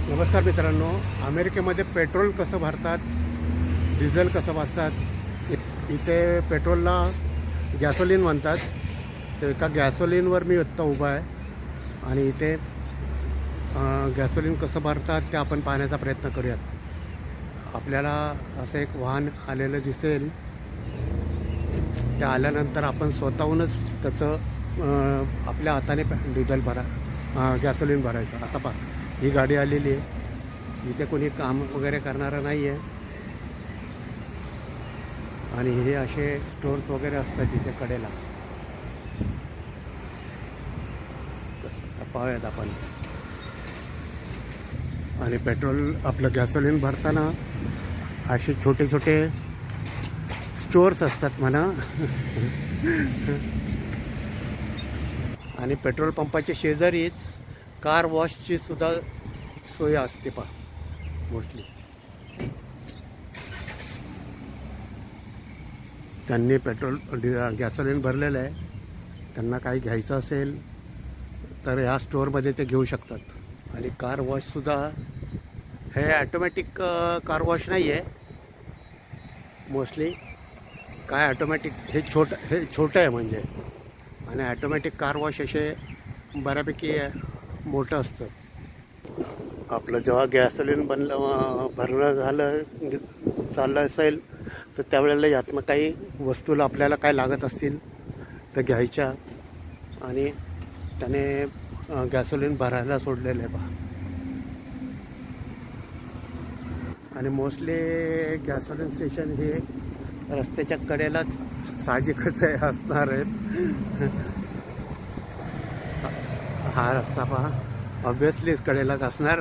नमस्कार मित्रांनो, अमेरिकेमध्ये पेट्रोल कसं भरतात, डिझेल कसं भरतात. इथे पेट्रोलला गॅसोलिन म्हणतात. तर एका गॅसोलिनवर मी आत्ता उभा आहे आणि इथे गॅसोलिन कसं भरतात ते आपण पाहण्याचा प्रयत्न करूयात. आपल्याला असं एक वाहन आलेलं दिसेल. ते आल्यानंतर आपण स्वतःहूनच त्याचं आपल्या हाताने डिझेल गॅसोलिन भरायचं. आता पहा, ही गाडी आलेली आहे. इथे कोणी काम वगैरे करणारं नाही आहे आणि हे असे स्टोर्स वगैरे असतात इथे कडेला. पाहूयात आपण. आणि पेट्रोल आपलं गॅसोलिन भरताना असे छोटे छोटे स्टोअर्स असतात म्हणा. आणि पेट्रोल पंपाच्या शेजारीच कार वॉशची सुद्धा सोय असते पहा मोस्टली. त्यांनी गॅसोलिन भरलेलं आहे. त्यांना काही घ्यायचं असेल तर ह्या स्टोअरमध्ये ते घेऊ शकतात. आणि कार वॉशसुद्धा हे ॲटोमॅटिक कार वॉश नाही आहे मोस्टली. काय ॲटोमॅटिक हे छोटं आहे म्हणजे. आणि ॲटोमॅटिक कार वॉश असे बऱ्यापैकी मोठं असतं. आपलं जेव्हा गॅसोलिन भरणं चाललं असेल तर त्यावेळेला यातनं काही वस्तूला आपल्याला काय लागत असतील तर घ्यायच्या. आणि त्याने गॅसोलिन भरायला सोडलेलं आहे पहा. आणि मोस्टली गॅसोलिन स्टेशन हे रस्त्याच्या कडेलाच साहजिकच असणार आहेत. हा रस्ता पहा ऑब्विसलीच कडेलाच असणार.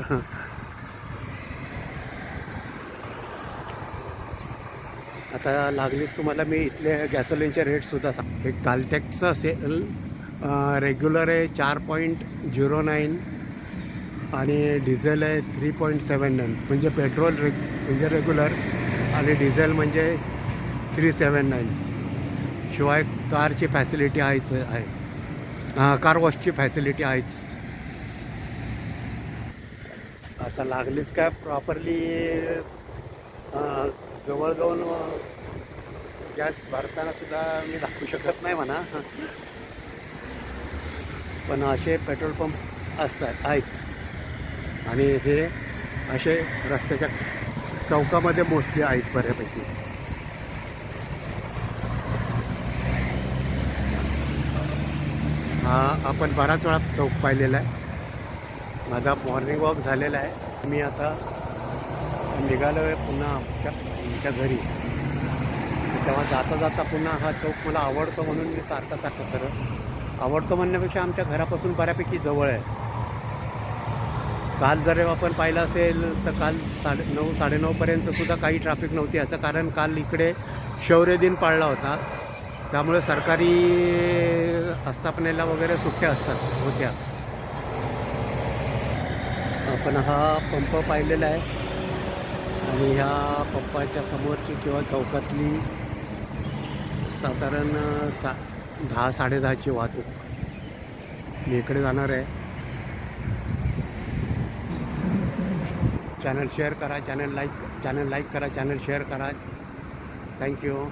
आता लागलीच तुम्हाला मी इथले गॅसोलिनचे रेटसुद्धा सांग. एक कालटेक्सचं असेल रेग्युलर आहे 4.09 आणि डिझेल आहे 3.79. म्हणजे पेट्रोल म्हणजे रेग्युलर आणि डिझेल म्हणजे 379. शिवाय कारची फॅसिलिटी आहे. कार वॉशची फॅसिलिटी आहेच. आता लागलीच काय प्रॉपरली जवळ जाऊन गॅस भरताना सुद्धा मी दाखवू शकत नाही म्हणा. पण असे पेट्रोल पंप आहेत आणि हे असे रस्त्याच्या चौकामध्ये मोस्टली आहेत बऱ्यापैकी. हा आपण बराच वेळा चौक पाहिलेला आहे. माझा मॉर्निंग वॉक झालेला आहे. मी आता निघालो आहे पुन्हा आमच्या घरी. तेव्हा जाता जाता पुन्हा हा चौक मला आवडतो म्हणून मी सारखं करत आवडतो म्हणण्यापेक्षा आमच्या घरापासून बऱ्यापैकी जवळ आहे. काल जर आपण पाहिलं असेल तर काल 9:30 साडेनऊपर्यंत सुद्धा काही ट्रॅफिक नव्हती. याचं कारण काल इकडे शौर्य दिन पाळला होता. त्यामुळे सरकारी आस्थापनेला वगैरे सुट्ट्या होत्या. आपण हा पंप पाहिलेला आहे आणि ह्या पंपाच्या समोरची किंवा चौकातली साधारण 10-10:30ची वाहतूक. मी इकडे जाणार आहे. चॅनल शेअर करा, चॅनल लाईक करा, चॅनल शेअर करा. थँक्यू.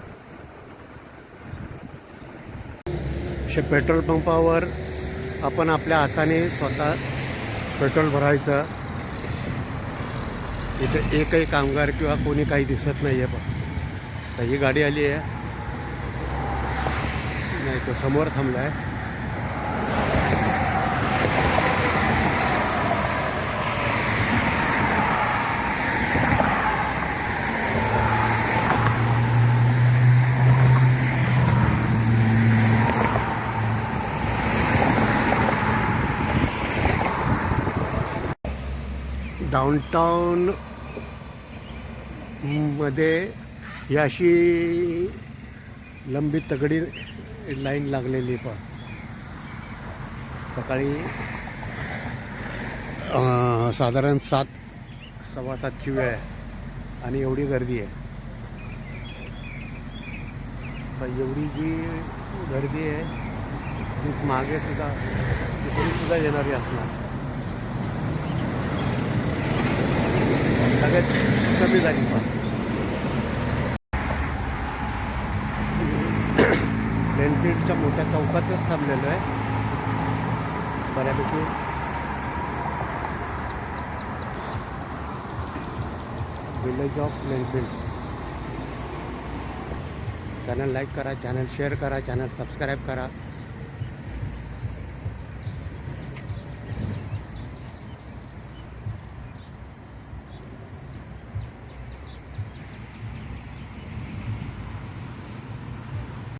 पेट्रोल पंपावर आपण आपल्या हाताने स्वतः पेट्रोल भरायचं. इथे एकही कामगार किंवा कोणी काही दिसत नाही आहे. पण ही गाडी आली आहे. नाही, तो समोर थांबला आहे. डाऊनटाऊन मध्ये ही अशी लंबी तगडी लाईन लागलेली पण सकाळी साधारण 7-7:15ची वेळ आहे आणि एवढी गर्दी आहे. तर एवढी जी गर्दी आहे ती मागे सुद्धा येणारी असणार. लगेच कमी झाली पण लेनफील्डच्या मोठ्या चौकातच थांबलेलो आहे बऱ्यापैकी. Village of Lenfield. Channel like करा, चॅनल शेअर करा, चॅनल सबस्क्राईब करा.